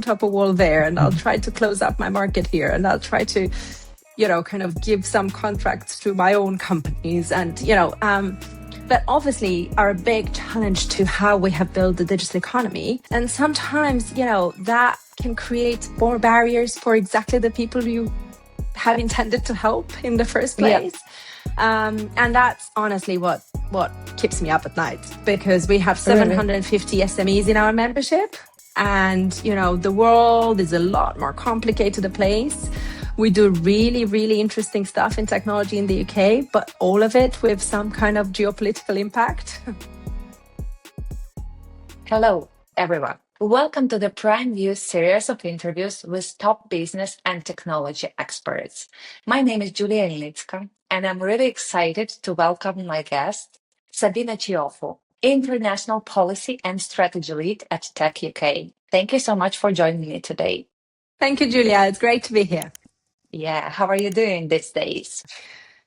up a wall there, and I'll try to close up my market here, and I'll try to, kind of give some contracts to my own companies. And, but obviously are a big challenge to how we have built the digital economy. And sometimes, that can create more barriers for exactly the people you have intended to help in the first place. And that's honestly what keeps me up at night, because we have 750 SMEs in our membership. And, the world is a lot more complicated a place. We do really, really interesting stuff in technology in the UK, but all of it with some kind of geopolitical impact. Hello, everyone. Welcome to the Prime View series of interviews with top business and technology experts. My name is Julia Ilitska, and I'm really excited to welcome my guest, Sabina Ciofu, International Policy and Strategy Lead at techUK. Thank you so much for joining me today. Thank you, Julia. It's great to be here. Yeah, how are you doing these days?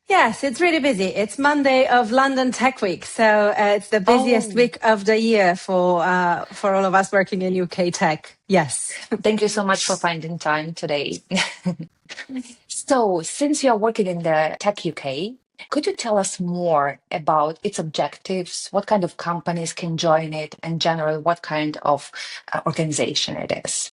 Yes, it's really busy. It's Monday of London Tech Week, so it's the busiest week of the year for all of us working in UK tech. Yes. Thank you so much for finding time today. So, since you are working in the techUK, could you tell us more about its objectives, what kind of companies can join it, and generally what kind of organization it is?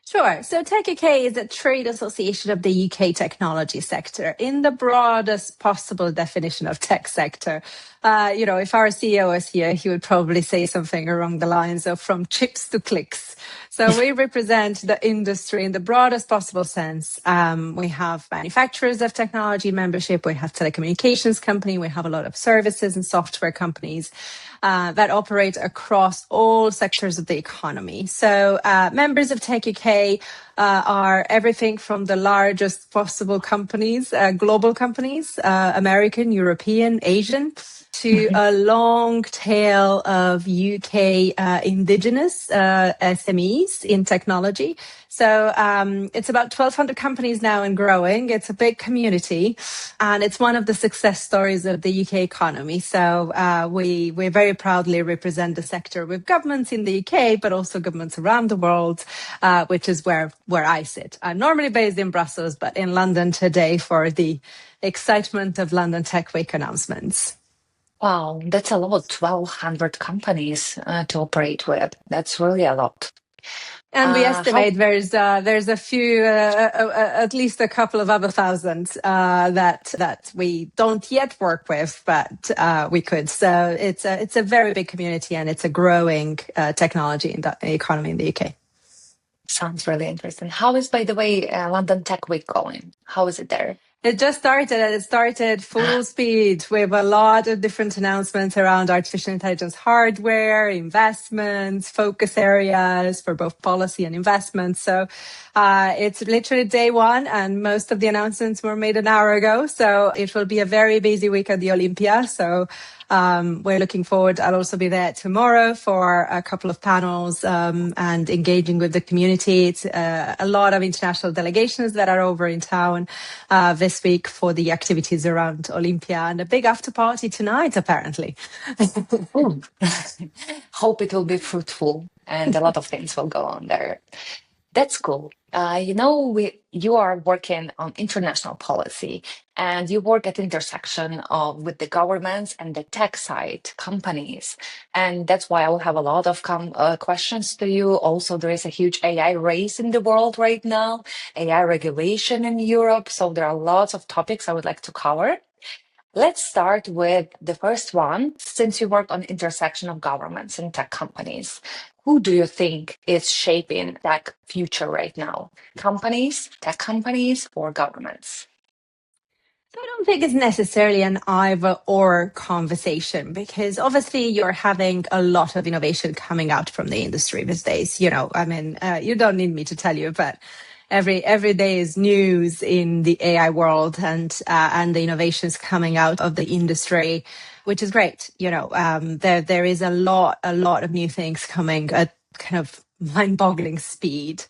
Sure. So techUK is a trade association of the UK technology sector in the broadest possible definition of tech sector. If our CEO was here, he would probably say something along the lines of from chips to clicks. So we represent the industry in the broadest possible sense. We have manufacturers of technology membership. We have telecommunications company. We have a lot of services and software companies that operate across all sectors of the economy. So members of techUK are everything from the largest possible companies, global companies, American, European, Asian, to a long tail of UK indigenous SMEs in technology. So it's about 1,200 companies now and growing. It's a big community, and it's one of the success stories of the UK economy. So we very proudly represent the sector with governments in the UK, but also governments around the world, which is where I sit. I'm normally based in Brussels, but in London today for the excitement of London Tech Week announcements. Wow, that's a lot, 1,200 companies to operate with. That's really a lot. And we estimate there's a few, at least a couple of other thousands that we don't yet work with, but we could. So it's a very big community, and it's a growing technology economy in the UK. Sounds really interesting. How is, by the way, London Tech Week going? How is it there? It just started, and it started full speed with a lot of different announcements around artificial intelligence hardware, investments, focus areas for both policy and investments. So it's literally day one, and most of the announcements were made an hour ago. So it will be a very busy week at the Olympia. So we're looking forward. I'll also be there tomorrow for a couple of panels and engaging with the community. It's a lot of international delegations that are over in town this week for the activities around Olympia, and a big after party tonight, apparently. Hope it will be fruitful and a lot of things will go on there. That's cool. You are working on international policy, and you work at the intersection with the governments and the tech side companies. And that's why I will have a lot of questions to you. Also, there is a huge AI race in the world right now, AI regulation in Europe. So there are lots of topics I would like to cover. Let's start with the first one. Since you work on intersection of governments and tech companies, who do you think is shaping tech future right now? Companies, tech companies, or governments? So I don't think it's necessarily an either or conversation, because obviously you're having a lot of innovation coming out from the industry these days. You don't need me to tell you, but every day is news in the AI world, and the innovations coming out of the industry, which is great. There is a lot of new things coming at kind of mind-boggling speed.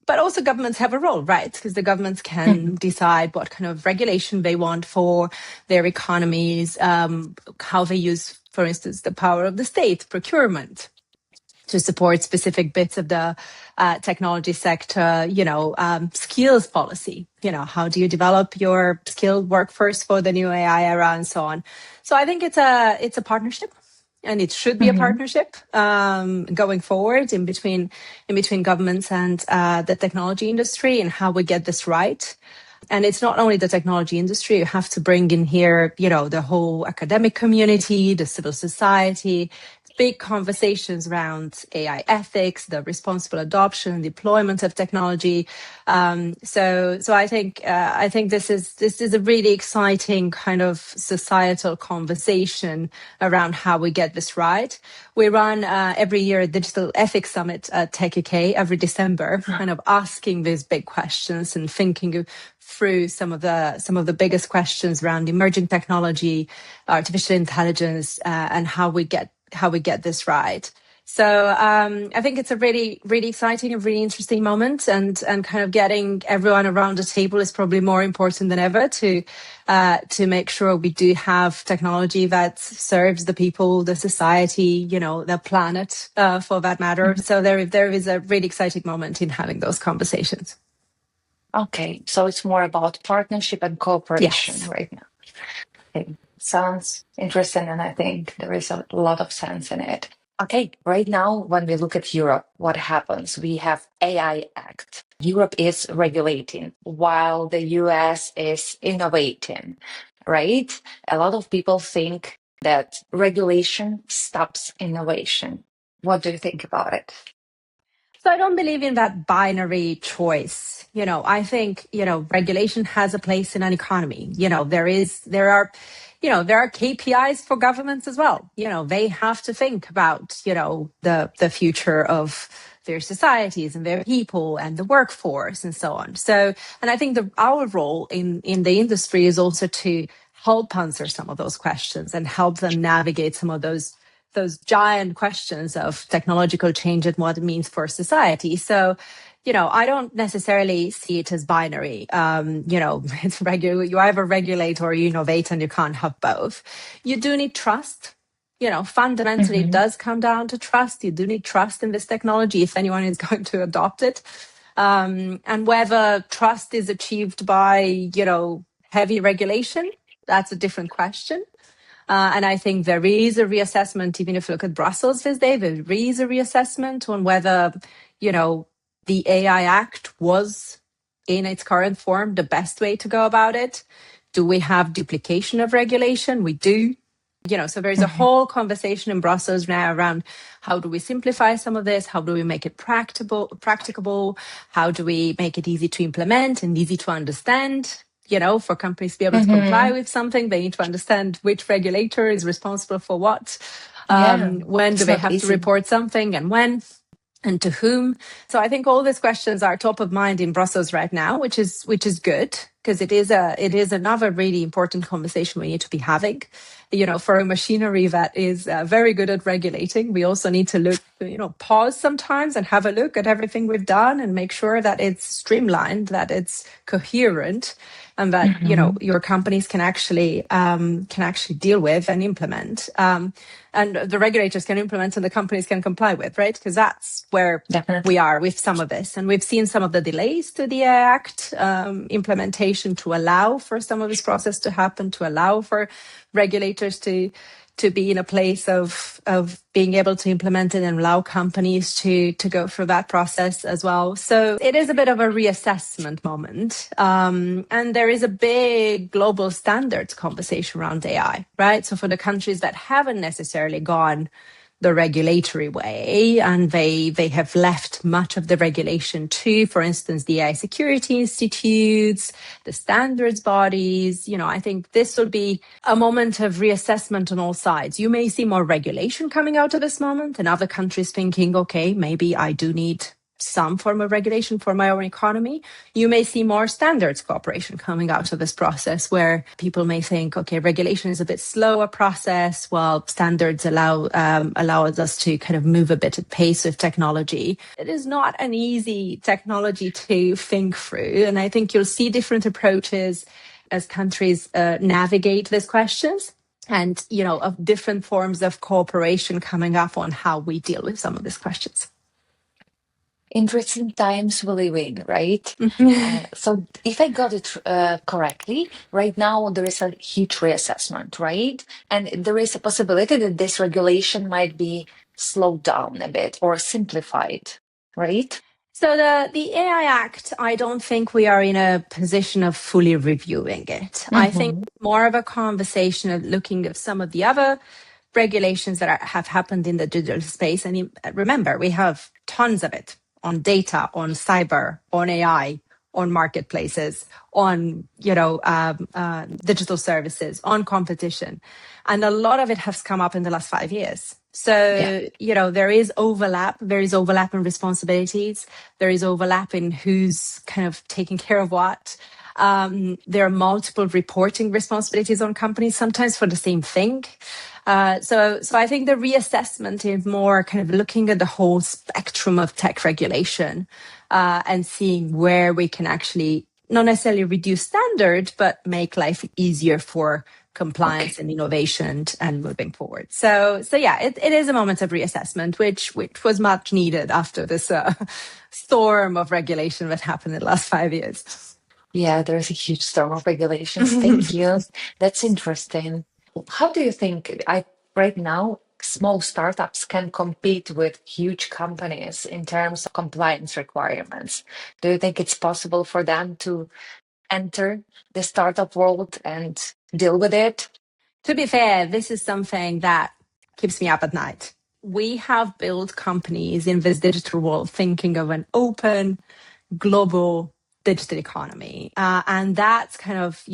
But also governments have a role, right? Because the governments can decide what kind of regulation they want for their economies, how they use, for instance, the power of the state, procurement. to support specific bits of the technology sector, skills policy. How do you develop your skilled workforce for the new AI era and so on? So I think it's a partnership. And it should be a partnership going forward in between governments and the technology industry, and how we get this right. And it's not only the technology industry. You have to bring in here, the whole academic community, the civil society, big conversations around AI ethics, the responsible adoption and deployment of technology. So I think this is a really exciting kind of societal conversation around how we get this right. We run every year a digital ethics summit at techUK every December, kind of asking these big questions and thinking through some of the biggest questions around emerging technology, artificial intelligence, and how we get this right. So I think it's a really, really exciting and really interesting moment, and kind of getting everyone around the table is probably more important than ever to make sure we do have technology that serves the people, the society, the planet, for that matter. So there is a really exciting moment in having those conversations. Okay, so it's more about partnership and cooperation right now. Okay. Sounds interesting, and I think there is a lot of sense in it. Okay, right now, when we look at Europe, what happens? We have AI Act. Europe is regulating while the US is innovating, right? A lot of people think that regulation stops innovation. What do you think about it? So I don't believe in that binary choice. I think, regulation has a place in an economy. There are KPIs for governments as well. They have to think about, the future of their societies and their people and the workforce and so on. So, and I think our role in the industry is also to help answer some of those questions and help them navigate some of those giant questions of technological change and what it means for society. So, I don't necessarily see it as binary. It's regular. You either regulate or you innovate, and you can't have both. You do need trust. Fundamentally, it does come down to trust. You do need trust in this technology if anyone is going to adopt it. And whether trust is achieved by, heavy regulation, that's a different question. And I think there is a reassessment, even if you look at Brussels this day, there is a reassessment on whether, the AI Act was in its current form the best way to go about it. Do we have duplication of regulation? We do. So there's a whole conversation in Brussels now around how do we simplify some of this? How do we make it practicable? How do we make it easy to implement and easy to understand? For companies to be able to comply with something, they need to understand which regulator is responsible for what. When do they have to report something, and when, and to whom? So I think all these questions are top of mind in Brussels right now, which is good, because it is another really important conversation we need to be having. For a machinery that is very good at regulating, we also need to look, pause sometimes and have a look at everything we've done and make sure that it's streamlined, that it's coherent, and that your companies can actually deal with and implement, and the regulators can implement and the companies can comply with, right? Because that's where we are with some of this, and we've seen some of the delays to the AI Act implementation to allow for some of this process to happen, to allow for regulators to be in a place of being able to implement it and allow companies to go through that process as well. So it is a bit of a reassessment moment. And there is a big global standards conversation around AI, right? So for the countries that haven't necessarily gone the regulatory way, and they have left much of the regulation to, for instance, the AI security institutes, the standards bodies. I think this will be a moment of reassessment on all sides. You may see more regulation coming out of this moment, and other countries thinking, okay, maybe I do need some form of regulation for my own economy. You may see more standards cooperation coming out of this process, where people may think, okay, regulation is a bit slower process, while standards allow us to kind of move a bit at pace with technology. It is not an easy technology to think through, and I think you'll see different approaches as countries navigate these questions. and, of different forms of cooperation coming up on how we deal with some of these questions. Interesting times we live in, right? So if I got it correctly, right now there is a huge reassessment, right? And there is a possibility that this regulation might be slowed down a bit or simplified, right? So the AI Act, I don't think we are in a position of fully reviewing it. I think Mm-hmm. more of a conversation of looking at some of the other regulations that have happened in the digital space. And remember, we have tons of it on data, on cyber, on AI, on marketplaces, on digital services, on competition, and a lot of it has come up in the last 5 years. Yeah. So there is overlap. There is overlap in responsibilities. There is overlap in who's kind of taking care of what. There are multiple reporting responsibilities on companies, sometimes for the same thing. So I think the reassessment is more kind of looking at the whole spectrum of tech regulation and seeing where we can actually not necessarily reduce standard, but make life easier for compliance Okay. and innovation and moving forward. So yeah, it is a moment of reassessment, which was much needed after this storm of regulation that happened in the last 5 years. Yeah, there's a huge storm of regulations. Thank you. That's interesting. How do you think right now small startups can compete with huge companies in terms of compliance requirements? Do you think it's possible for them to enter the startup world and deal with it? To be fair, this is something that keeps me up at night. We have built companies in this digital world thinking of an open, global digital economy. And that's kind of,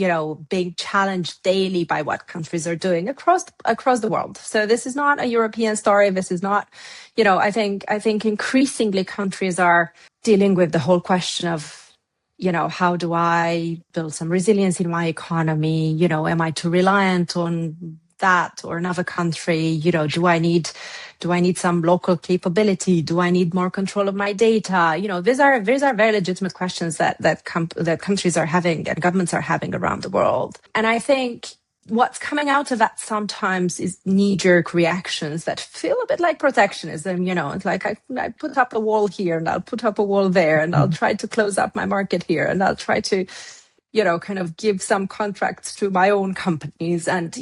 being challenged daily by what countries are doing across the world. So this is not a European story. This is not, I think increasingly countries are dealing with the whole question of, how do I build some resilience in my economy? Am I too reliant on that or another country? Do I need some local capability? Do I need more control of my data? These are very legitimate questions that countries are having and governments are having around the world. And I think what's coming out of that sometimes is knee-jerk reactions that feel a bit like protectionism. It's like I put up a wall here and I'll put up a wall there and I'll try to close up my market here and I'll try to, kind of give some contracts to my own companies. And,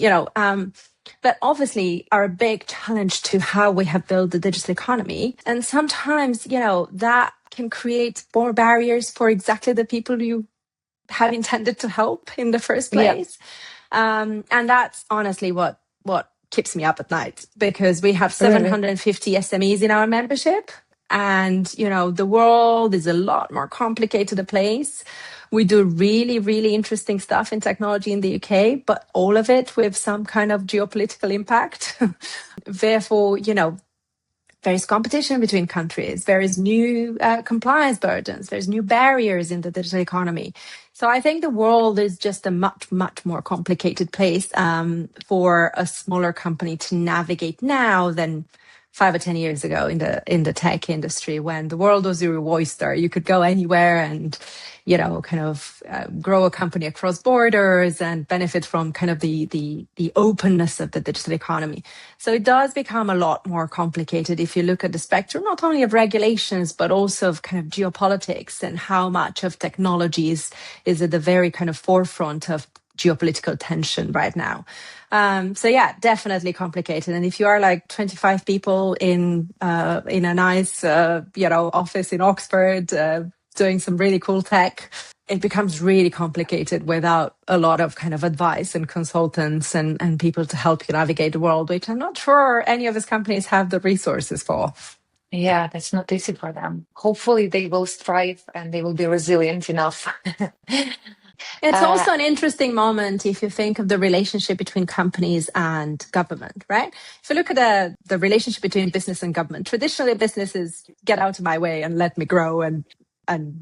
but obviously are a big challenge to how we have built the digital economy. And sometimes, that can create more barriers for exactly the people you have intended to help in the first Yeah, place. And that's honestly what keeps me up at night, because we have really. 750 SMEs in our membership. And, the world is a lot more complicated a place. We do really, really interesting stuff in technology in the UK, but all of it with some kind of geopolitical impact. Therefore, there is competition between countries. There is new compliance burdens. There's new barriers in the digital economy. So I think the world is just a much, much more complicated place for a smaller company to navigate now than 5 or 10 years ago in the tech industry, when the world was your oyster. You could go anywhere and, kind of grow a company across borders and benefit from kind of the openness of the digital economy. So it does become a lot more complicated if you look at the spectrum, not only of regulations, but also of kind of geopolitics and how much of technology is at the very kind of forefront of geopolitical tension right now. So yeah, definitely complicated. And if you are like 25 people in a nice, office in Oxford, doing some really cool tech, it becomes really complicated without a lot of kind of advice and consultants and people to help you navigate the world, which I'm not sure any of these companies have the resources for. Yeah, that's not easy for them. Hopefully they will strive and they will be resilient enough. It's uh, also an interesting moment if you think of the relationship between companies and government, right? If you look at the relationship between business and government, traditionally businesses get out of my way and let me grow and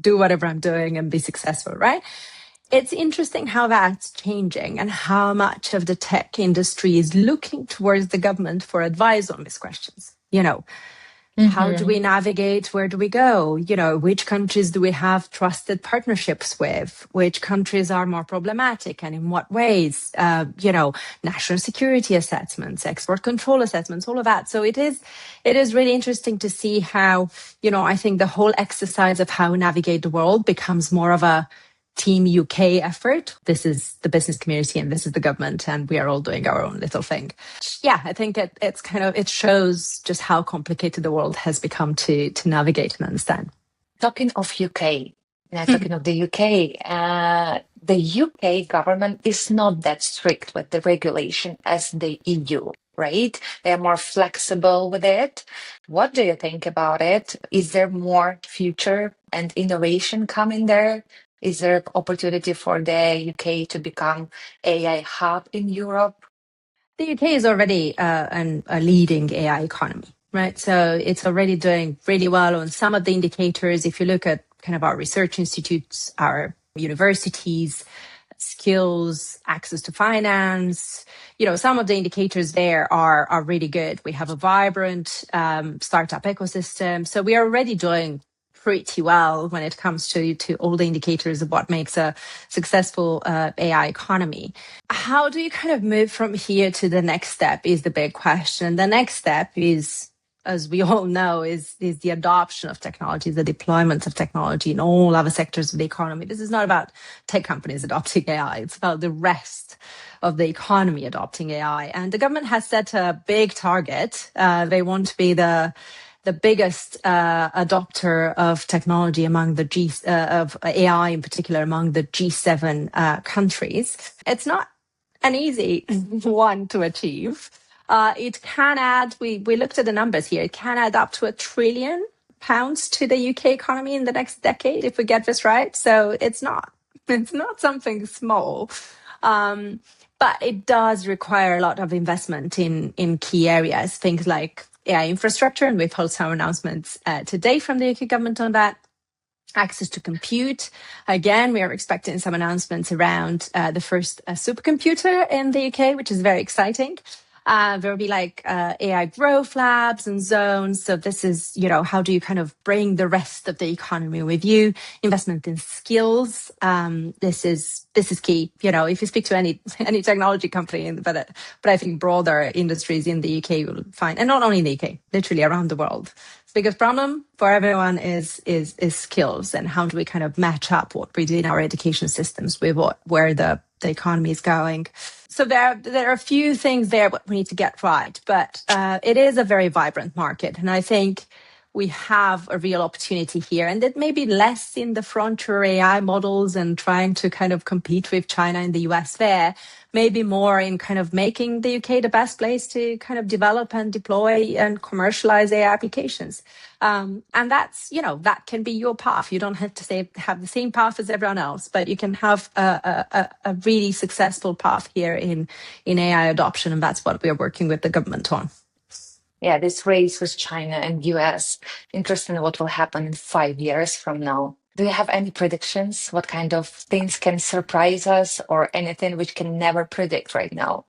do whatever I'm doing and be successful, right? It's interesting how that's changing and how much of the tech industry is looking towards the government for advice on these questions. How do we Mhm. navigate? Where do we go? Which countries do we have trusted partnerships with? Which countries are more problematic and in what ways? National security assessments, export control assessments, all of that. So it is really interesting to see how, I think the whole exercise of how we navigate the world becomes more of a Team UK effort. This is the business community and this is the government, and we are all doing our own little thing. Yeah, I think it shows just how complicated the world has become to navigate and understand. Talking of UK, talking of the UK, the UK government is not that strict with the regulation as the EU, right? They are more flexible with it. What do you think about it? Is there more future and innovation coming there? Is there opportunity for the UK to become AI hub in Europe? The UK is already a leading AI economy, right? So it's already doing really well on some of the indicators. If you look at kind of our research institutes, our universities, skills, access to finance, some of the indicators there are really good. We have a vibrant startup ecosystem. So we are already doing pretty well when it comes to all the indicators of what makes a successful AI economy. How do you kind of move from here to the next step is the big question. The next step is, as we all know, is the adoption of technology, the deployment of technology in all other sectors of the economy. This is not about tech companies adopting AI. It's about the rest of the economy adopting AI. And the government has set a big target. They want to be the biggest adopter of technology among the of AI in particular among the G7 countries. It's not an easy one to achieve. It can add, we looked at the numbers here, it can add up to £1 trillion to the UK economy in the next decade if we get this right. So it's not something small. But it does require a lot of investment in key areas, things like AI infrastructure, and we've heard some announcements today from the UK government on that. Access to compute. Again, we are expecting some announcements around the first supercomputer in the UK, which is very exciting. There will be AI growth labs and zones. So this is, how do you kind of bring the rest of the economy with you? Investment in skills. This is key. If you speak to any technology company, but I think broader industries in the UK, you'll find, and not only in the UK, literally around the world. The biggest problem for everyone is skills, and how do we kind of match up what we do in our education systems with where the economy is going. So there are a few things there what we need to get right, but it is a very vibrant market, and I think we have a real opportunity here, and it may be less in the frontier AI models and trying to kind of compete with China and the US there, maybe more in kind of making the UK the best place to kind of develop and deploy and commercialize AI applications. And that's, that can be your path. You don't have to have the same path as everyone else, but you can have a really successful path here in AI adoption. And that's what we're working with the government on. Yeah, this race with China and US. Interesting what will happen in 5 years from now. Do you have any predictions? What kind of things can surprise us, or anything which can never predict right now?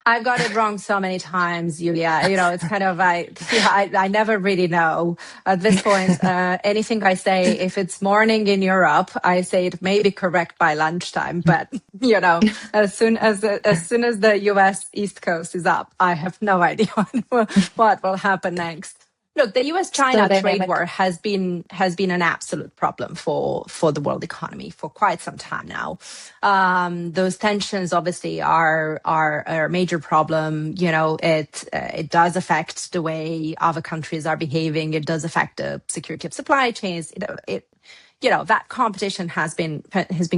I've got it wrong so many times, Julia. It's kind of I never really know at this point. Anything I say, if it's morning in Europe, I say it may be correct by lunchtime. But as soon as the US East Coast is up, I have no idea what will happen next. Look, the So US-China trade dynamic. war has been an absolute problem for the world economy for quite some time now. Those tensions obviously are a major problem. It does affect the way other countries are behaving. It does affect the security of supply chains. That competition has been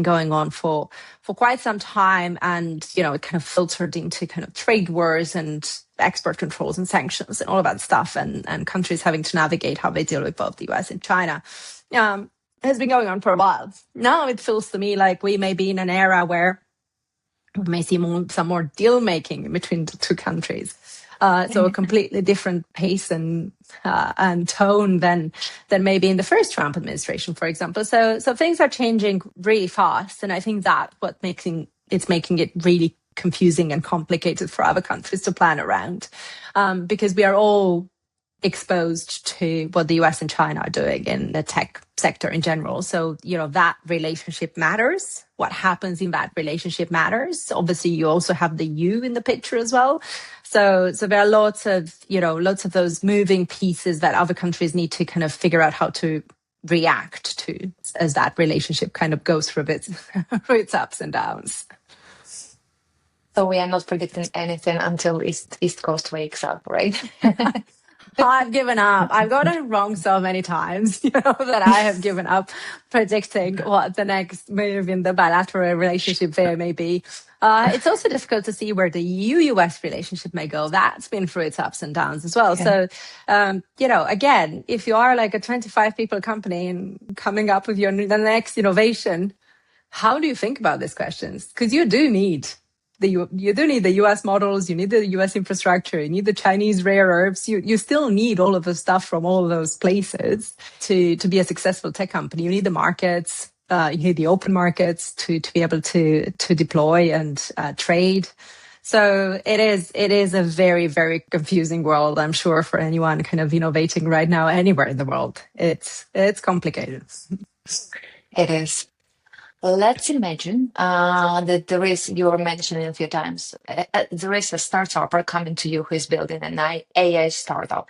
going on for quite some time, and it kind of filtered into kind of trade wars and export controls and sanctions and all of that stuff, and countries having to navigate how they deal with both the US and China. Has been going on for a while. Now it feels to me like we may be in an era where we may see some more deal making between the two countries. So a completely different pace and tone than maybe in the first Trump administration, for example. So things are changing really fast, and I think that what making it really confusing and complicated for other countries to plan around, because we are all exposed to what the US and China are doing in the tech sector in general. So, that relationship matters. What happens in that relationship matters. Obviously, you also have the EU in the picture as well. So there are lots of those moving pieces that other countries need to kind of figure out how to react to as that relationship kind of goes through its ups and downs. So we are not predicting anything until East Coast wakes up, right? I've given up. I've gotten it wrong so many times, that I have given up predicting what the next move in the bilateral relationship there may be. It's also difficult to see where the EU-US relationship may go. That's been through its ups and downs as well. Yeah. So, again, if you are like a 25 people company and coming up with the next innovation, how do you think about these questions? Because you do need the US models, you need the US infrastructure, you need the Chinese rare earths, you still need all of the stuff from all of those places to be a successful tech company. You need the markets, you need the open markets to be able to deploy and trade. So it is a very, very confusing world, I'm sure, for anyone kind of innovating right now anywhere in the world. It's complicated. It is. Let's imagine that there is, you were mentioning a few times, there is a startup coming to you who is building an AI startup,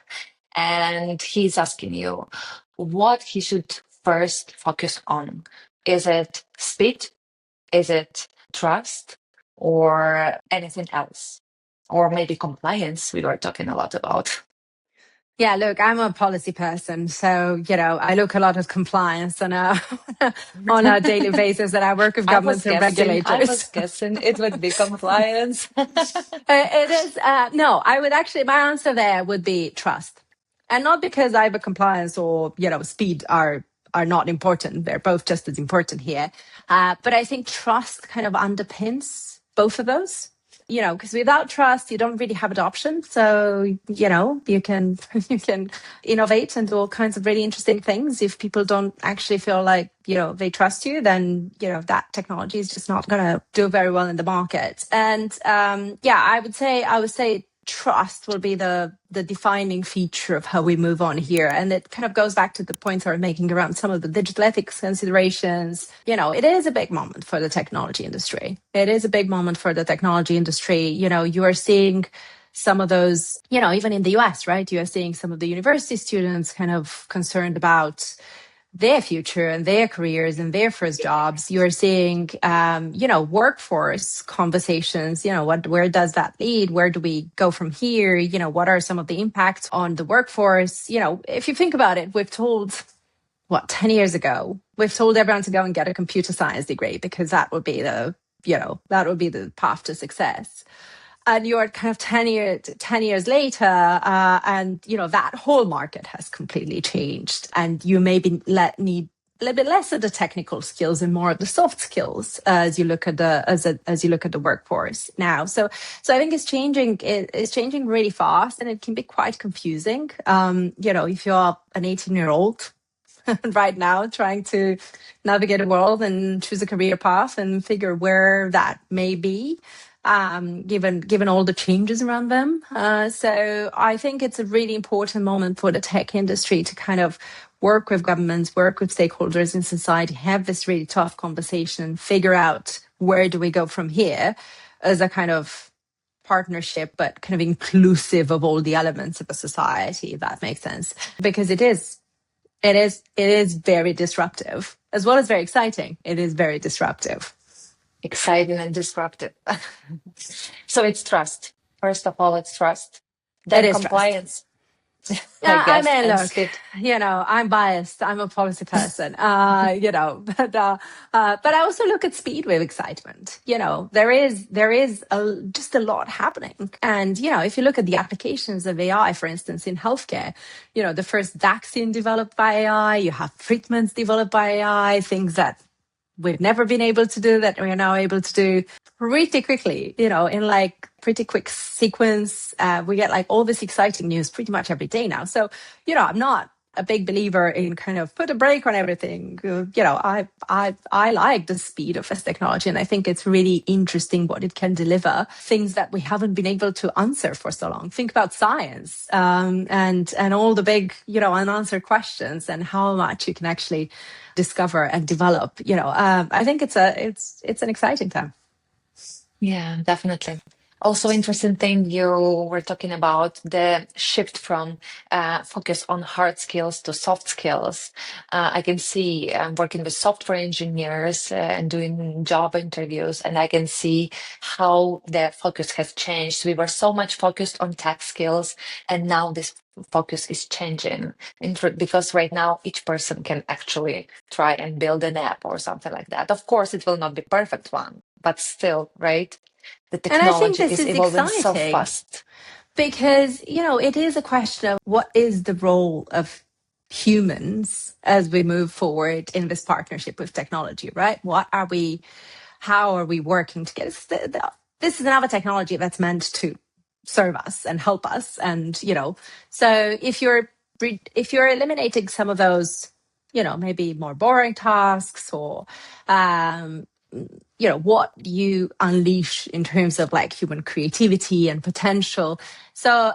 and he's asking you what he should first focus on. Is it speed? Is it trust? Or anything else? Or maybe compliance, we were talking a lot about. Yeah, look, I'm a policy person, so I look a lot at compliance on a on a daily basis, and I work with governments and regulators. I was guessing it would be compliance. It is no. I would actually, my answer there would be trust, and not because either compliance or speed are not important. They're both just as important here, but I think trust kind of underpins both of those. Because without trust, you don't really have adoption. So, you can innovate and do all kinds of really interesting things. If people don't actually feel like, they trust you, then, that technology is just not going to do very well in the market. And, I would say trust will be the defining feature of how we move on here. And it kind of goes back to the points I was making around some of the digital ethics considerations. It is a big moment for the technology industry. It is a big moment for the technology industry. You are seeing some of those, even in the US, right? You are seeing some of the university students kind of concerned about their future and their careers and their first jobs. You're seeing, workforce conversations, where does that lead? Where do we go from here? What are some of the impacts on the workforce? If you think about it, we've told, 10 years ago, we've told everyone to go and get a computer science degree because that would be the path to success. And you're kind of 10 years later, and, that whole market has completely changed. And you maybe need a little bit less of the technical skills and more of the soft skills as you look at the workforce now. So I think it's changing. It's changing really fast, and it can be quite confusing. If you're an 18-year-old right now trying to navigate a world and choose a career path and figure where that may be. Given all the changes around them. So I think it's a really important moment for the tech industry to kind of work with governments, work with stakeholders in society, have this really tough conversation, figure out where do we go from here as a kind of partnership, but kind of inclusive of all the elements of a society, if that makes sense. Because it is very disruptive, as well as very exciting. It is very disruptive. Exciting and disruptive. So it's trust. First of all, it's trust. Then compliance. I mean, look, I'm biased. I'm a policy person, but I also look at speed with excitement. There is just a lot happening. And, if you look at the applications of AI, for instance, in healthcare, the first vaccine developed by AI, you have treatments developed by AI, things that we've never been able to do that we are now able to do pretty quickly, in like pretty quick sequence. We get like all this exciting news pretty much every day now. So, I'm not a big believer in kind of put a brake on everything. I like the speed of this technology, and I think it's really interesting what it can deliver. Things that we haven't been able to answer for so long. Think about science, and all the big, unanswered questions, and how much you can actually discover and develop. I think it's an exciting time. Yeah, definitely. Also, interesting thing you were talking about the shift from focus on hard skills to soft skills. I can see working with software engineers and doing job interviews, and I can see how the focus has changed. We were so much focused on tech skills, and now this focus is changing because right now each person can actually try and build an app or something like that. Of course, it will not be perfect one, but still, right? The And I think technology this is is evolving so exciting fast. because, it is a question of what is the role of humans as we move forward in this partnership with technology, right? How are we working together? This is another technology that's meant to serve us and help us. And, so if you're eliminating some of those, maybe more boring tasks or, what you unleash in terms of like human creativity and potential. So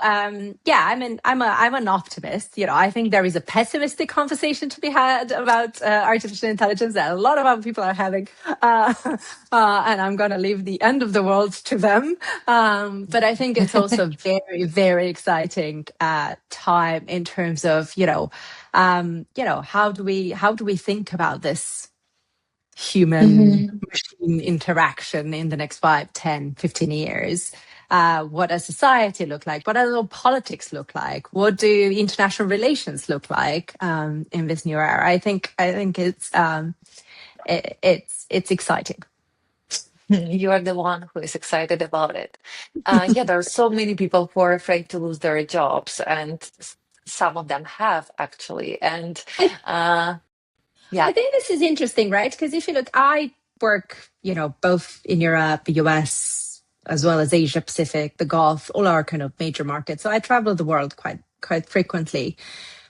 yeah, I'm an optimist. I think there is a pessimistic conversation to be had about artificial intelligence that a lot of other people are having, and I'm going to leave the end of the world to them. But I think it's also very, very exciting time in terms of how do we think about this human Mhm. machine interaction in the next 5, 10, 15 years? What does society look like? What does politics look like? What do international relations look like in this new era? I think it's exciting. You are the one who is excited about it. Yeah, there are so many people who are afraid to lose their jobs, and some of them have actually. And I, uh, I yeah, think this is interesting, right? Because if you look, I work, both in Europe, the US, as well as Asia Pacific, the Gulf, all our kind of major markets. So I travel the world quite frequently.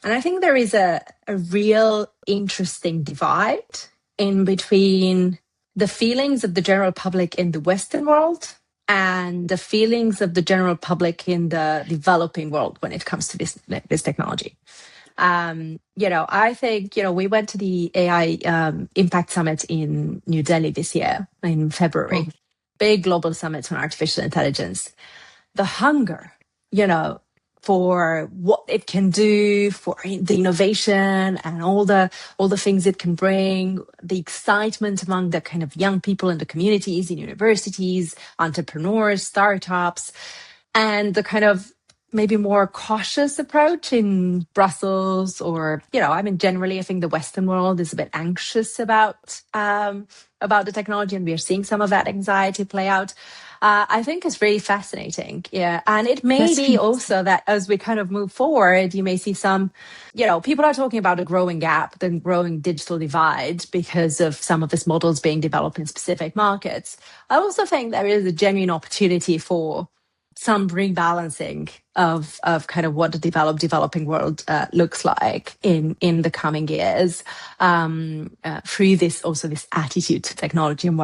And I think there is a real interesting divide in between the feelings of the general public in the Western world and the feelings of the general public in the developing world when it comes to this technology. I think, we went to the AI Impact Summit in New Delhi this year in February, oh, big global summit on artificial intelligence. The hunger, you know, for what it can do, for the innovation and all the things it can bring, the excitement among the kind of young people in the communities, in universities, entrepreneurs, startups, and the kind of maybe more cautious approach in Brussels, or generally I think the Western world is a bit anxious about the technology, and we are seeing some of that anxiety play out. I think it's really fascinating. Yeah. And it may that's be also that as we kind of move forward, you may see some, people are talking about a growing gap, the growing digital divide because of some of these models being developed in specific markets. I also think there is a genuine opportunity for some rebalancing of kind of what the developing world looks like in the coming years, through this attitude to technology and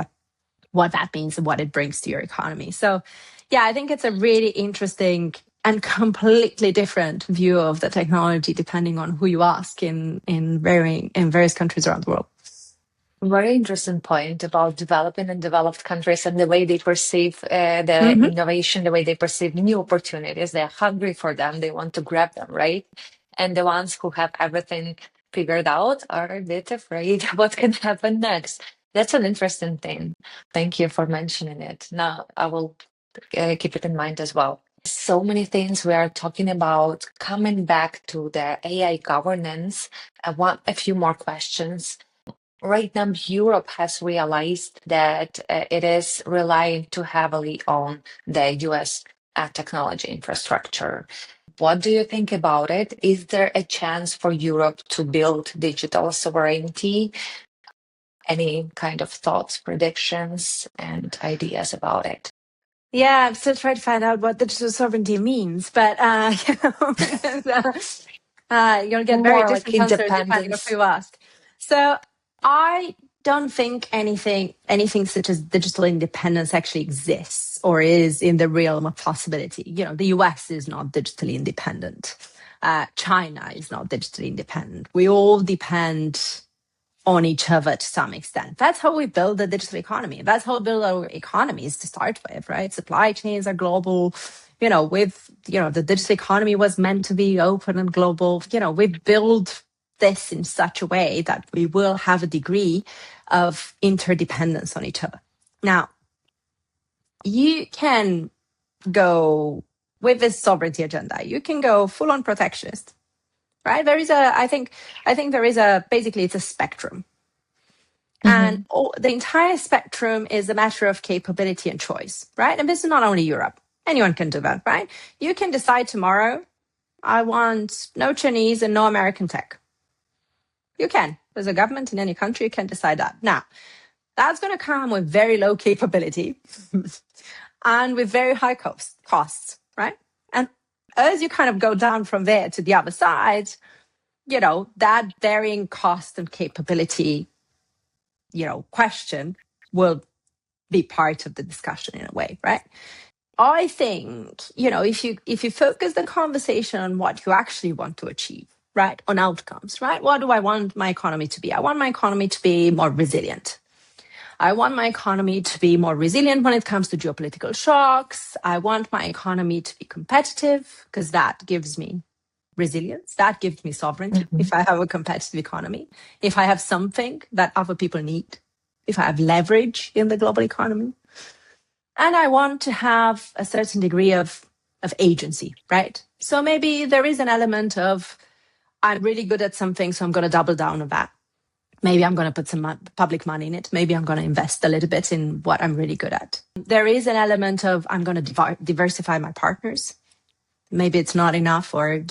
what that means and what it brings to your economy. So yeah, I think it's a really interesting and completely different view of the technology depending on who you ask in various countries around the world. very interesting point about developing and developed countries and the way they perceive the Mm-hmm. innovation, the way they perceive new opportunities. They're hungry for them. They want to grab them, right? And the ones who have everything figured out are a bit afraid what can happen next. That's an interesting thing. Thank you for mentioning it. Now I will keep it in mind as well. So many things we are talking about. Coming back to the AI governance, I want a few more questions. Right now, Europe has realized that it is relying too heavily on the US technology infrastructure. What do you think about it? Is there a chance for Europe to build digital sovereignty? Any kind of thoughts, predictions, and ideas about it? Yeah, I'm still trying to find out what digital sovereignty means, but You'll get very More like different answers depending on independence. who you ask. So I don't think anything such as digital independence actually exists or is in the realm of possibility. The US is not digitally independent. China is not digitally independent. We all depend on each other to some extent. That's how we build the digital economy. That's how we build our economies to start with, right? Supply chains are global. The digital economy was meant to be open and global. We build this in such a way that we will have a degree of interdependence on each other. Now, you can go with this sovereignty agenda. You can go full on protectionist, right? I think there is basically it's a spectrum. And the entire spectrum is a matter of capability and choice, right? And this is not only Europe. Anyone can do that, right? You can decide tomorrow, I want no Chinese and no American tech. You can. As a government in any country, you can decide that. Now, that's going to come with very low capability and with very high costs, right? And as you kind of go down from there to the other side, that varying cost and capability question will be part of the discussion in a way, right? I think, if you focus the conversation on what you actually want to achieve, right, on outcomes, right? What do I want my economy to be? I want my economy to be more resilient. I want my economy to be more resilient when it comes to geopolitical shocks. I want my economy to be competitive because that gives me resilience. That gives me sovereignty. If I have a competitive economy, if I have something that other people need, if I have leverage in the global economy. And I want to have a certain degree of agency, right? So maybe there is an element of, I'm really good at something, so I'm going to double down on that. Maybe I'm going to put some public money in it. Maybe I'm going to invest a little bit in what I'm really good at. There is an element of, I'm going to diversify my partners. Maybe it's not enough, or,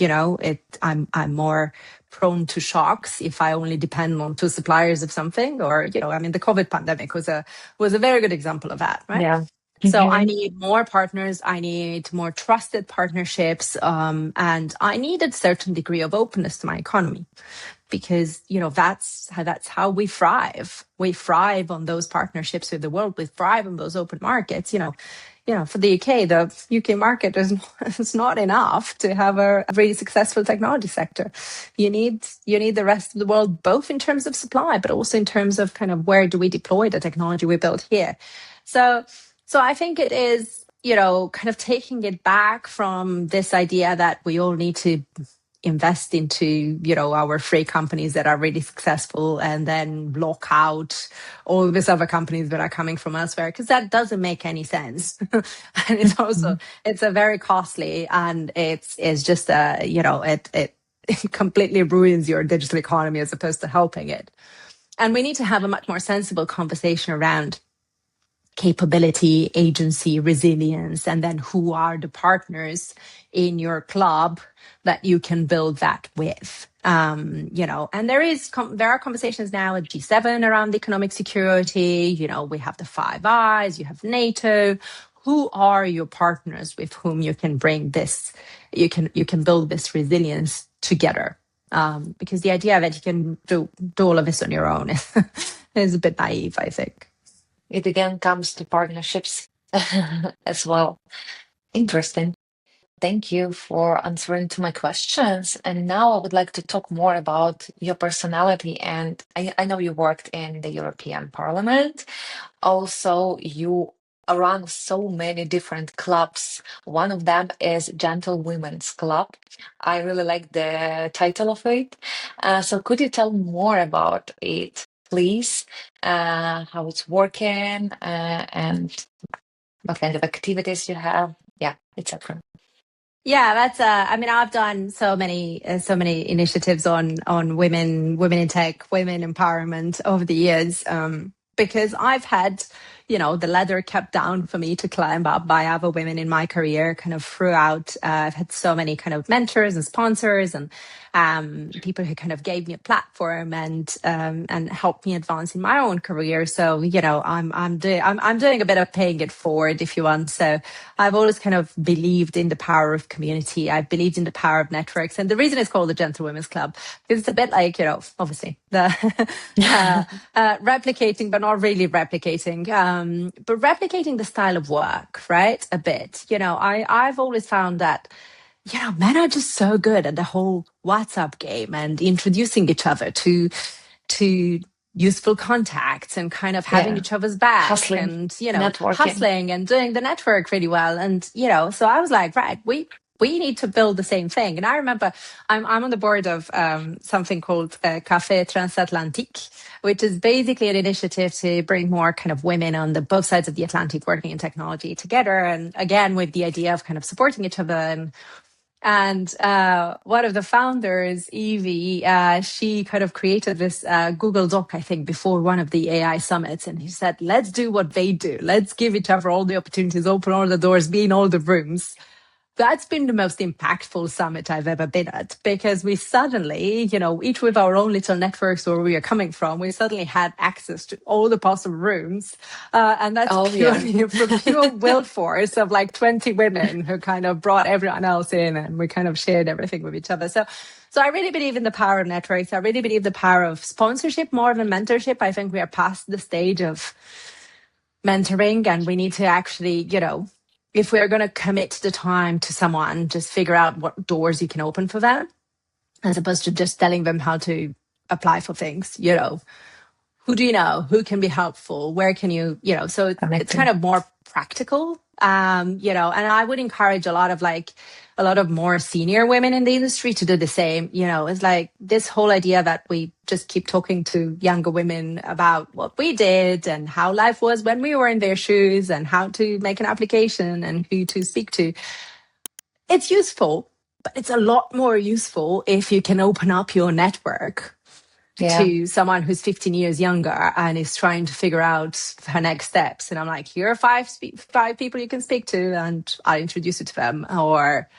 I'm more prone to shocks if I only depend on two suppliers of something, or, the COVID pandemic was a very good example of that, right? Yeah. So I need more partners. I need more trusted partnerships. And I need a certain degree of openness to my economy because, that's how we thrive. We thrive on those partnerships with the world. We thrive on those open markets, for the UK market is not enough to have a really successful technology sector. You need the rest of the world, both in terms of supply, but also in terms of kind of where do we deploy the technology we built here. So I think it is, kind of taking it back from this idea that we all need to invest into, our free companies that are really successful and then block out all these other companies that are coming from elsewhere, because that doesn't make any sense. And it's also, it's a very costly, and it's just it completely ruins your digital economy as opposed to helping it. And we need to have a much more sensible conversation around capability, agency, resilience, and then who are the partners in your club that you can build that with. And there are conversations now at G7 around economic security. We have the Five Eyes, you have NATO. Who are your partners with whom you can bring this, you can build this resilience together? Because the idea that you can do all of this on your own is a bit naive, I think. It again comes to partnerships as well. Interesting. Thank you for answering to my questions. And now I would like to talk more about your personality. And I know you worked in the European Parliament. Also, you run so many different clubs. One of them is Gentle Women's Club. I really like the title of it. So could you tell more about it, please? How it's working and what kind of activities you have? Yeah, etc. Yeah, that's. I've done so many initiatives on women in tech, women empowerment over the years. Because I've had, the ladder kept down for me to climb up by other women in my career kind of throughout. I've had so many kind of mentors and sponsors and people who kind of gave me a platform and helped me advance in my own career. So, I'm doing a bit of paying it forward, if you want. So I've always kind of believed in the power of community. I've believed in the power of networks. And the reason it's called the Gentle Women's Club, because it's a bit like, obviously the replicating, but not really replicating, but replicating the style of work, right? A bit. I've always found that, men are just so good at the whole WhatsApp game and introducing each other to useful contacts and kind of having Yeah. each other's back Hustling, and, networking. hustling and doing the network really well. And, so I was like, right, we need to build the same thing. And I remember I'm on the board of something called Café Transatlantique, which is basically an initiative to bring more kind of women on the both sides of the Atlantic working in technology together. And again, with the idea of kind of supporting each other. And one of the founders, Evie, she kind of created this Google Doc, I think, before one of the AI summits. And he said, let's do what they do. Let's give each other all the opportunities, open all the doors, be in all the rooms. That's been the most impactful summit I've ever been at, because we suddenly, each with our own little networks where we are coming from, we suddenly had access to all the possible rooms. And that's purely from pure will force of like 20 women who kind of brought everyone else in, and we kind of shared everything with each other. So I really believe in the power of networks. I really believe the power of sponsorship more than mentorship. I think we are past the stage of mentoring, and we need to actually, if we're going to commit the time to someone, just figure out what doors you can open for them, as opposed to just telling them how to apply for things. Who do you know? Who can be helpful? Where can you, so it's kind of more practical. And I would encourage a lot of more senior women in the industry to do the same. It's like this whole idea that we just keep talking to younger women about what we did and how life was when we were in their shoes and how to make an application and who to speak to. It's useful, but it's a lot more useful if you can open up your network to someone who's 15 years younger and is trying to figure out her next steps. And I'm like, here are five people you can speak to, and I'll introduce you to them. Or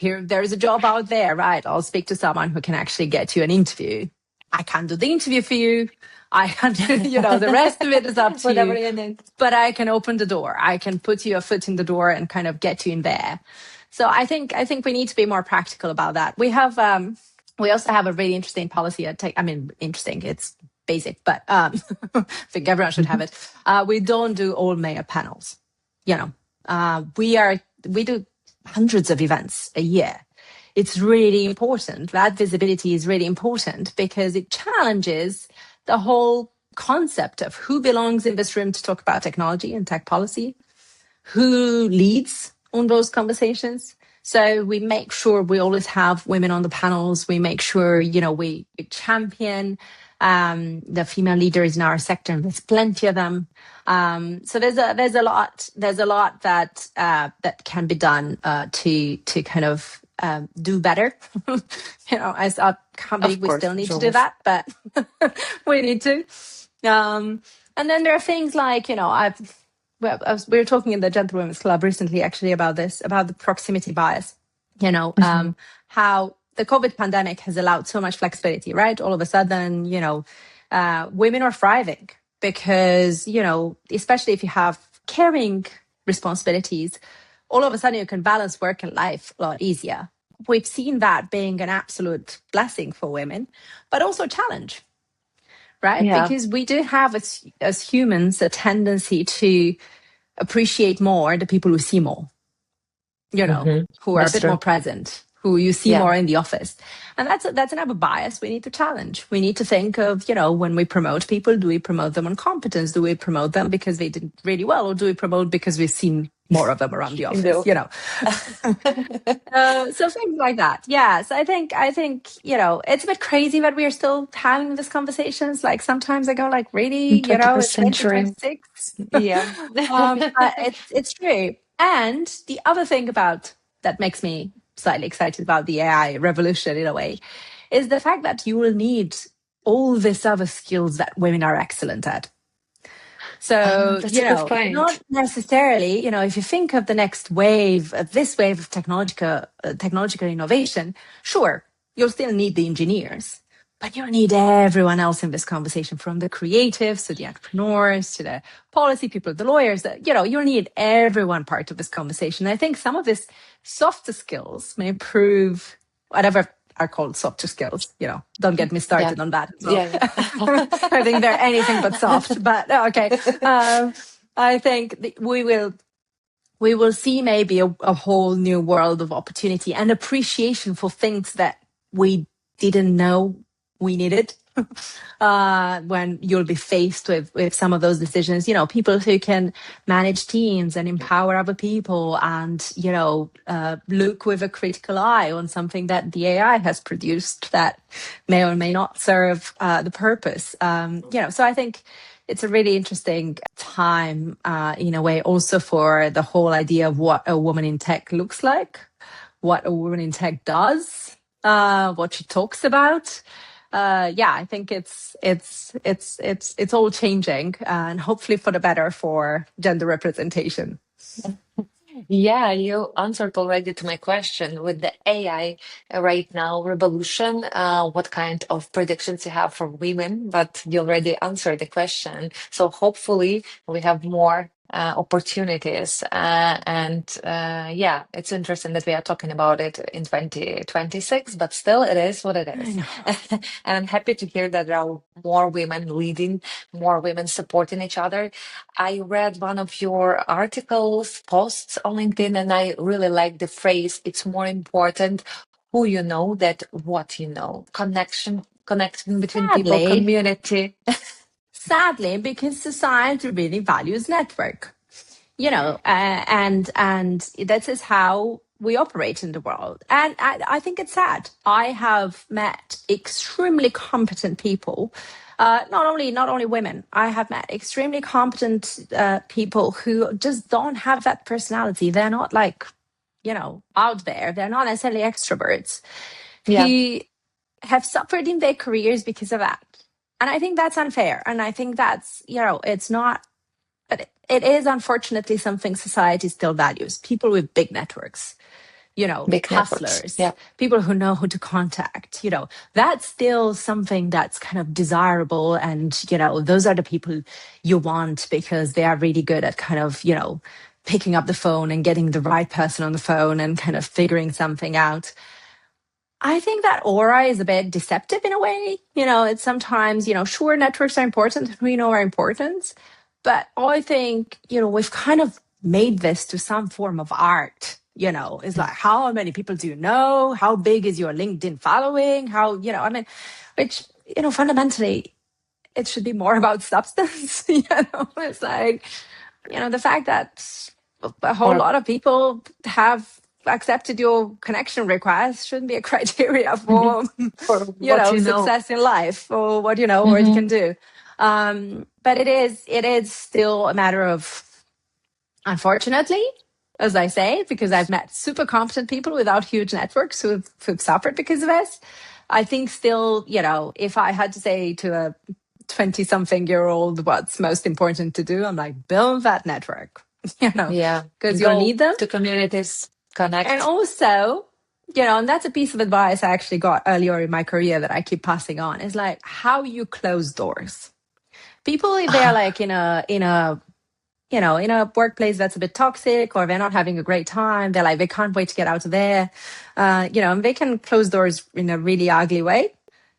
there's a job out there, right? I'll speak to someone who can actually get you an interview. I can't do the interview for you. I can't do, the rest of it is up to you. But I can open the door. I can put your foot in the door and kind of get you in there. So I think we need to be more practical about that. We also have a really interesting policy at interesting, it's basic, but I think everyone should have it. We don't do all mayor panels. We do hundreds of events a year. It's really important. That visibility is really important because it challenges the whole concept of who belongs in this room to talk about technology and tech policy, who leads on those conversations. So we make sure we always have women on the panels. We make sure, we champion the female leaders in our sector, and there's plenty of them. So there's a lot that can be done to kind of do better. I can't believe we still need to do that, but we need to. And then there are things like, we were talking in the Gentle Women's Club recently, actually, about the proximity bias, how the COVID pandemic has allowed so much flexibility, right? All of a sudden, women are thriving because, especially if you have caring responsibilities, all of a sudden you can balance work and life a lot easier. We've seen that being an absolute blessing for women, but also a challenge. Right? Yeah. Because we do have, as humans, a tendency to appreciate more the people who see more, who are a bit more present, who you see more in the office. And that's another bias we need to challenge. We need to think of, when we promote people, do we promote them on competence? Do we promote them because they did really well? Or do we promote because we've seen more of them around the office, so things like that. Yeah. So I think, it's a bit crazy that we are still having these conversations. Like sometimes I go like, really, it's 2026. Yeah. It's true. And the other thing that makes me slightly excited about the AI revolution in a way is the fact that you will need all these other skills that women are excellent at. So, That's a good not point. necessarily, if you think of the next wave, this wave of technological innovation, sure, you'll still need the engineers, but you'll need everyone else in this conversation, from the creatives to the entrepreneurs to the policy people, the lawyers, you'll need everyone part of this conversation. I think some of these softer skills may improve whatever are called softer skills. Don't get me Yeah. started on that as well. Yeah. I think they're anything but soft, but okay. I think we will see maybe a whole new world of opportunity and appreciation for things that we didn't know we needed. When you'll be faced with some of those decisions, people who can manage teams and empower other people, and look with a critical eye on something that the AI has produced that may or may not serve the purpose. So I think it's a really interesting time, in a way, also for the whole idea of what a woman in tech looks like, what a woman in tech does, what she talks about. I think it's all changing, and hopefully for the better for gender representation. Yeah, you answered already to my question with the AI right now revolution. What kind of predictions you have for women? But you already answered the question. So hopefully we have more opportunities. And yeah, it's interesting that we are talking about it in 2026, but still it is what it I is. know. And I'm happy to hear that there are more women leading, more women supporting each other. I read one of your articles, posts on LinkedIn, and I really like the phrase, it's more important who you know than what you know. Connection between people, Sadly, community. sadly, because society really values network. And this is how we operate in the world. And I think it's sad. I have met extremely competent people, not only women. I have met extremely competent people who just don't have that personality. They're not like, out there. They're not necessarily extroverts, Yeah, who have suffered in their careers because of that. And I think that's unfair. And I think that's, it's not, but it is unfortunately something society still values. People with big networks, big networks. hustlers, Yeah, people who know who to contact, that's still something that's kind of desirable. And, those are the people you want because they are really good at kind of, picking up the phone and getting the right person on the phone and kind of figuring something out. I think that aura is a bit deceptive in a way. It's sometimes, sure, networks are important. We know are important. But I think, we've kind of made this to some form of art. It's like, how many people do you know? How big is your LinkedIn following? Which, fundamentally, it should be more about substance. It's like, the fact that a whole or lot of people have accepted your connection request shouldn't be a criteria for, for what you know. success in life, or what or you Hmm. can do. But it is still a matter of, unfortunately, as I say, because I've met super competent people without huge networks who've suffered because of this. I think still, if I had to say to a 20-something-year-old what's most important to do, I'm like, build that network, Yeah, because you'll go need them. to communities, And connect. also, and that's a piece of advice I actually got earlier in my career that I keep passing on, is like how you close doors. People, if they're like in a workplace that's a bit toxic, or they're not having a great time, they can't wait to get out of there, and they can close doors in a really ugly way.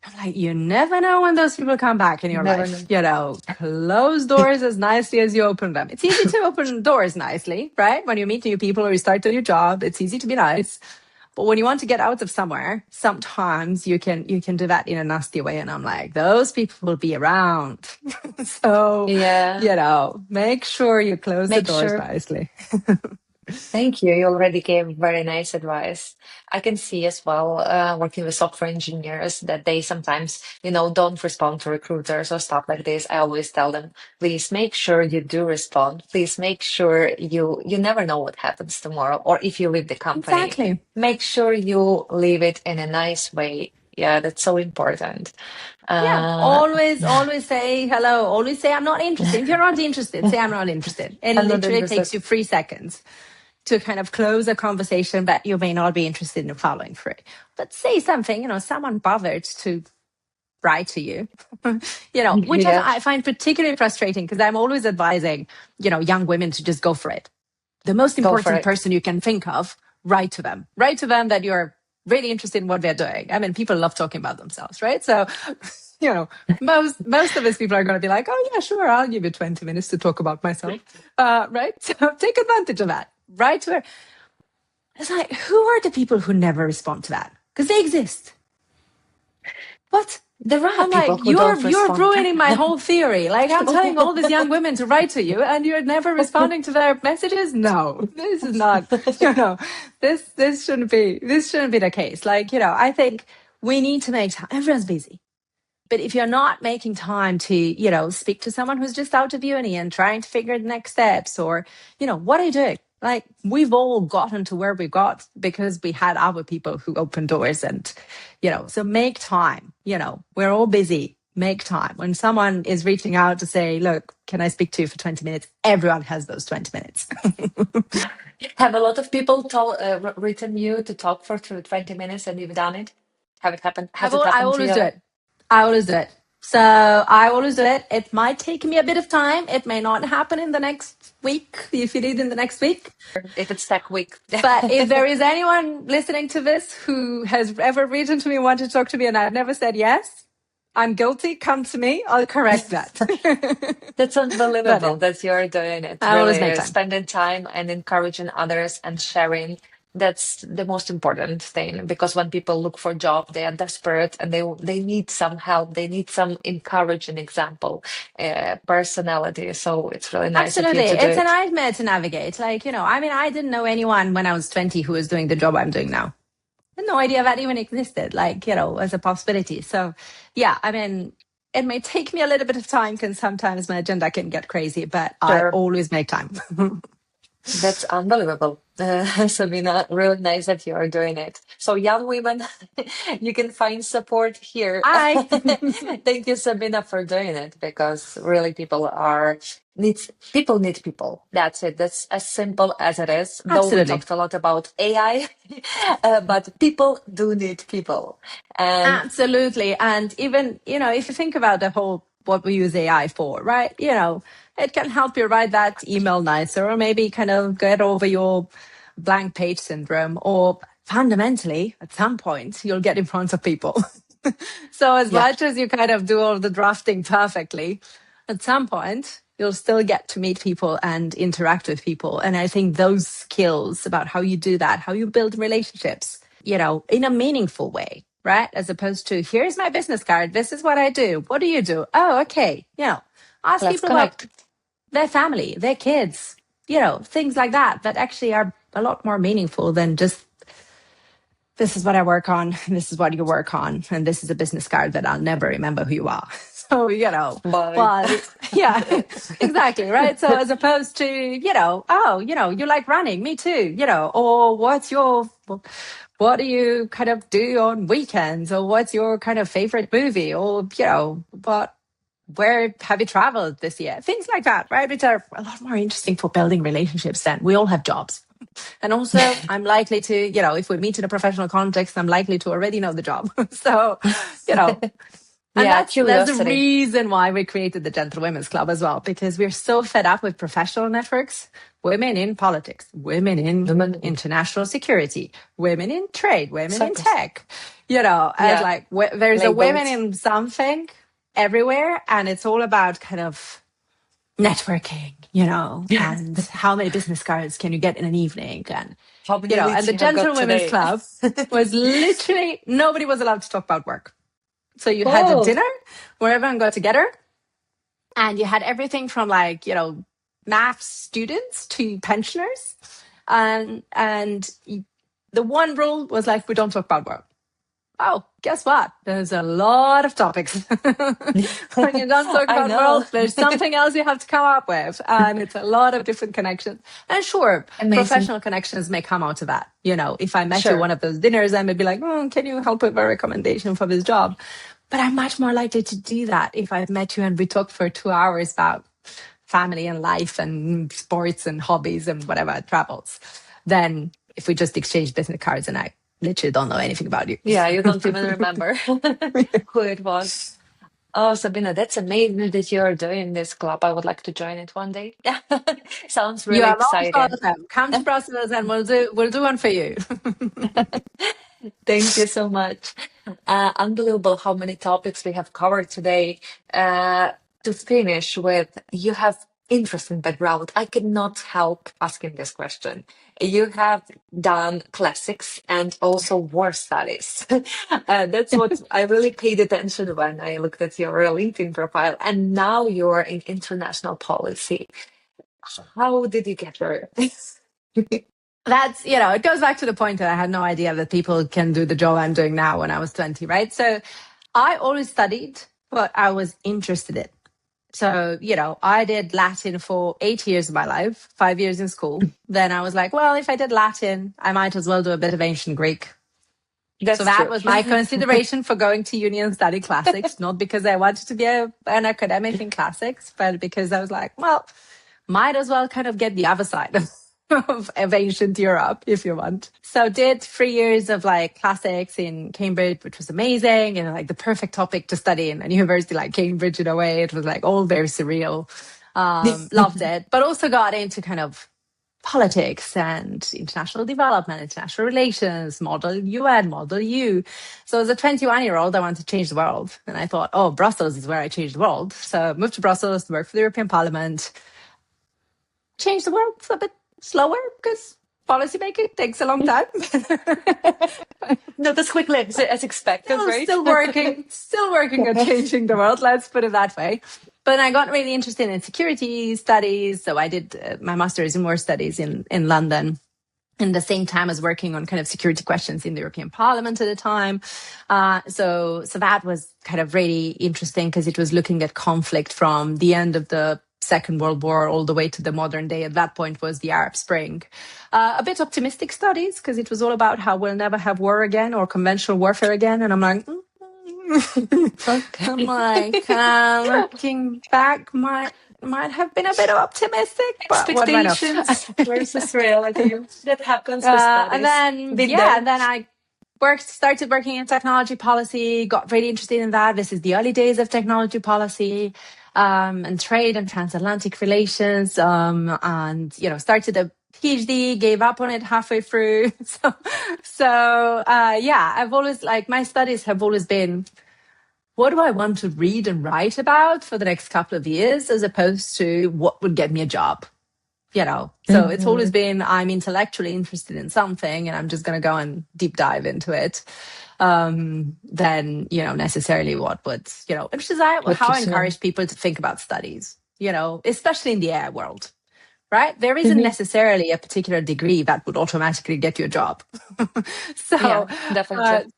I'm like, you never know when those people come back in your Never life. know. Close doors as nicely as you open them. It's easy to open doors nicely, right? When you meet new people or you start a new job, it's easy to be nice. But when you want to get out of somewhere, sometimes you can do that in a nasty way. And I'm like, those people will be around. So, Yeah, make sure you close the make doors sure. nicely. Thank you. You already gave very nice advice. I can see as well, working with software engineers, that they sometimes, don't respond to recruiters or stuff like this. I always tell them, please make sure you do respond. Please make sure you never know what happens tomorrow. Or if you leave the company, Exactly. make sure you leave it in a nice way. Yeah, that's so important. Yeah, Uh, always say hello. Always say I'm not interested. If you're not interested, say I'm not interested. It I'm not literally interested. takes you 3 seconds to kind of close a conversation that you may not be interested in following through. But say something, someone bothered to write to you, which Yeah, I find particularly frustrating because I'm always advising, young women to just go for it. The most go for important it. person you can think of, write to them. Write to them that you're really interested in what they're doing. I mean, people love talking about themselves, right? So, most of us people are going to be like, oh yeah, sure, I'll give you 20 minutes to talk about myself, right? So take advantage of that. Write to her. It's like, who are the people who never respond to that? Because they exist. What? There are I'm people like, who you're don't you're respond. ruining my whole theory. Like I'm telling all these young women to write to you, and you're never responding to their messages. No, this is not. This shouldn't be the case. Like I think we need to make time. Everyone's busy. But if you're not making time to, speak to someone who's just out of uni and trying to figure the next steps, or, what are you doing? Like we've all gotten to where we got because we had other people who opened doors and, so make time, we're all busy. Make time. When someone is reaching out to say, look, can I speak to you for 20 minutes? Everyone has those 20 minutes. Have a lot of people written you to talk for 20 minutes and you've done it? Have it happened? Has it I happened to always do you? it. I always do it. So I always do it. It might take me a bit of time. It may not happen in the next week if you need in the next week. If it's tech week. But if there is anyone listening to this who has ever written to me, wanted to talk to me, and I've never said yes, I'm guilty. Come to me. I'll correct that. That's But unbelievable yeah, that you're doing it. I always make Really time. spending time and encouraging others and sharing. That's the most important thing because when people look for a job, they are desperate and they need some help. They need some encouraging example, personality. So it's really nice of you Absolutely. to do It's a it. nightmare to navigate. Like, I mean, I didn't know anyone when I was 20 who was doing the job I'm doing now. Had no idea that even existed, like, as a possibility. So, yeah, I mean, it may take me a little bit of time because sometimes my agenda can get crazy, but I Sure. always make time. That's unbelievable. Sabina, really nice that you are doing it. So, young women, you can find support here. Bye. Thank you, Sabina, for doing it because really people need people. That's it. That's as simple as it is. Though we Absolutely. talked a lot about AI, but people do need people. And Absolutely. And even, if you think about the whole, what we use AI for, right? It can help you write that email nicer or maybe kind of get over your blank page syndrome, or fundamentally, at some point, you'll get in front of people. So as yeah, much as you kind of do all the drafting perfectly, at some point, you'll still get to meet people and interact with people. And I think those skills about how you do that, how you build relationships, in a meaningful way, right? As opposed to, here's my business card. This is what I do. What do you do? Oh, okay. Ask let's people about connect. their family, their kids, things like that, that actually are a lot more meaningful than just, this is what I work on, this is what you work on, and this is a business card that I'll never remember who you are. So, Bye. well, yeah, exactly, right? So as opposed to, oh, you like running, me too, or what do you kind of do on weekends, or what's your kind of favorite movie, or, where have you traveled this year? Things like that, right? Which are a lot more interesting for building relationships than we all have jobs. And also, I'm likely to, if we meet in a professional context, I'm likely to already know the job. So, you know, and Yeah, that's the curiosity. reason why we created the Gentle Women's Club as well, because we're so fed up with professional networks, women in politics, women in Women, international security, women in trade, women in circles. tech, as Yeah, like there's a women labels. in something everywhere, and it's all about kind of networking, and how many business cards can you get in an evening? And, How many and leads the you have got Gentle Women's today? Club was literally, nobody was allowed to talk about work. So you had a Oh, dinner where everyone got together, and you had everything from like, math students to pensioners. And the one rule was like, we don't talk about work. oh, guess what? There's a lot of topics. When you don't talk I about know. world, there's something else you have to come up with. And it's a lot of different connections. And sure, Amazing. professional connections may come out of that. You know, if I met you Sure. one of those dinners, I may be like, can you help with a recommendation for this job? But I'm much more likely to do that if I've met you and we talk for 2 hours about family and life and sports and hobbies and whatever, travels, than if we just exchange business cards and I literally don't know anything about you. Yeah, you don't even remember who it was. Oh, Sabina, that's amazing that you're doing this club. I would like to join it one day. Yeah, sounds You really are most exciting. welcome. Come to Brussels and we'll do one for you. Thank you so much. Unbelievable how many topics we have covered today. Uh, to finish with, you have interesting background. I cannot help asking this question. You have done classics and also war studies. That's what I really paid attention when I looked at your LinkedIn profile. And now you're in international policy. How did you get there? That's, it goes back to the point that I had no idea that people can do the job I'm doing now when I was 20, right? So I always studied what I was interested in. So, I did Latin for 8 years of my life, 5 years in school. Then I was like, well, if I did Latin, I might as well do a bit of ancient Greek. So That's that true. was my consideration for going to uni and study classics, not because I wanted to be an academic in classics, but because I was like, well, might as well kind of get the other side of ancient Europe if you want. So did 3 years of like classics in Cambridge, which was amazing and like the perfect topic to study in a university like Cambridge in a way. It was like all very surreal. Loved it, but also got into kind of politics and international development, international relations, model UN, model U. So as a 21-year-old, I wanted to change the world. And I thought, oh, Brussels is where I change the world. So I moved to Brussels to work for the European Parliament, change the world a bit slower because policymaking takes a long time. Not as quickly as expected, still, right? still working on changing the world. Let's put it that way. But I got really interested in security studies. So I did my master's in war studies in London. In the same time as working on kind of security questions in the European Parliament at the time. So that was kind of really interesting because it was looking at conflict from the end of the Second World War all the way to the modern day. At that point was the Arab Spring. A bit optimistic studies because it was all about how we'll never have war again or conventional warfare again. And I'm like, I'm like, looking back, might have been a bit optimistic, but what do I know? Expectations versus reality. That happens with And studies. then, Been yeah, there. and then I started working in technology policy, got really interested in that. This is the early days of technology policy, and trade and transatlantic relations. And, started a PhD, gave up on it halfway through. Yeah, I've always my studies have always been, what do I want to read and write about for the next couple of years, as opposed to what would get me a job? So it's always been, I'm intellectually interested in something and I'm just going to go and deep dive into it. Then, necessarily what would, which is What how I keeps you on? encourage people to think about studies, especially in the AI world, right? There isn't Mhm. necessarily a particular degree that would automatically get you a job. Yeah, so, definitely.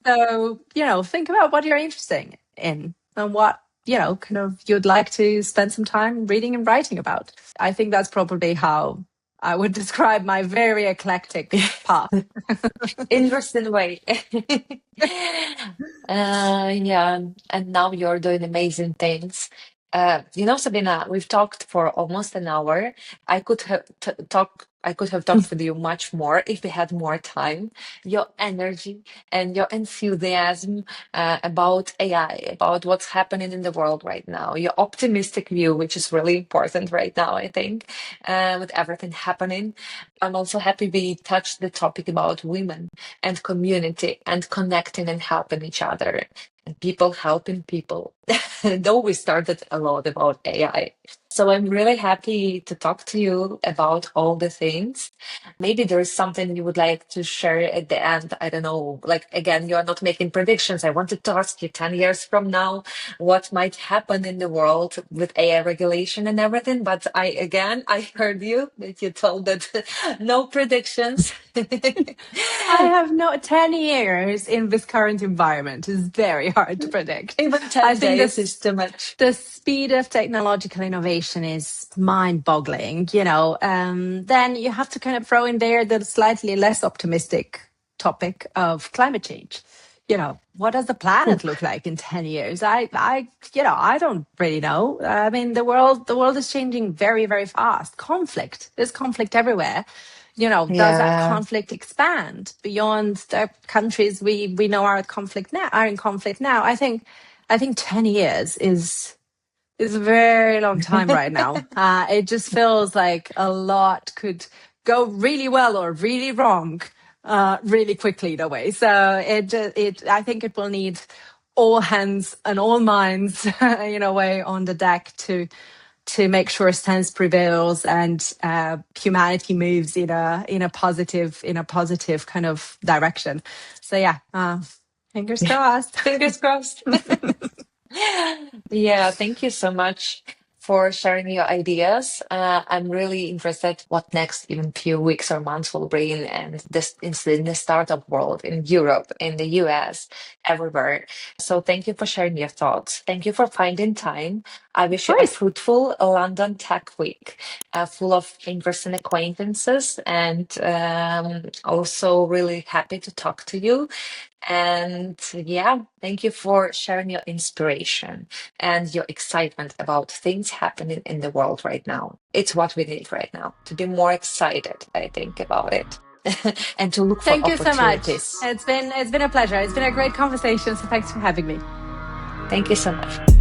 think about what you're interested in and what, kind of you'd like to spend some time reading and writing about. I think that's probably how I would describe my very eclectic path. Interesting way. Yeah, and now you're doing amazing things. Sabina, we've talked for almost an hour. I could have talked with you much more if we had more time. Your energy and your enthusiasm about AI, about what's happening in the world right now, your optimistic view, which is really important right now, I think, with everything happening. I'm also happy we touched the topic about women and community and connecting and helping each other and people helping people. Though we started a lot about AI. So I'm really happy to talk to you about all the things. Maybe there is something you would like to share at the end. I don't know. Like, again, you're not making predictions. I wanted to ask you 10 years from now what might happen in the world with AI regulation and everything. But I heard you that you told that no predictions. I have no 10 years in this current environment is very hard to predict. Even I 10 think days is too much. the speed of technological innovation is mind-boggling, then you have to kind of throw in there the slightly less optimistic topic of climate change. What does the planet look like in 10 years? I don't really know. I mean, the world is changing very, very fast. There's conflict everywhere. Does that Yeah. conflict expand beyond the countries we know are in conflict now? I think 10 years is a very long time right now. It just feels like a lot could go really well or really wrong, really quickly in a way. So I think it will need all hands and all minds, in a way, on the deck to make sure sense prevails and humanity moves in a positive kind of direction. So yeah, fingers crossed. Fingers crossed. Yeah, thank you so much for sharing your ideas. I'm really interested what next even few weeks or months will bring, and this in the startup world in Europe, in the US, everywhere. So thank you for sharing your thoughts. Thank you for finding time. I Of wish you a course. fruitful London Tech Week, full of interesting acquaintances, and also really happy to talk to you. And yeah, thank you for sharing your inspiration and your excitement about things happening in the world right now. It's what we need right now to be more excited, I think, about it and to look for Thank you so much. opportunities. It's been a pleasure. It's been a great conversation. So thanks for having me. Thank you so much.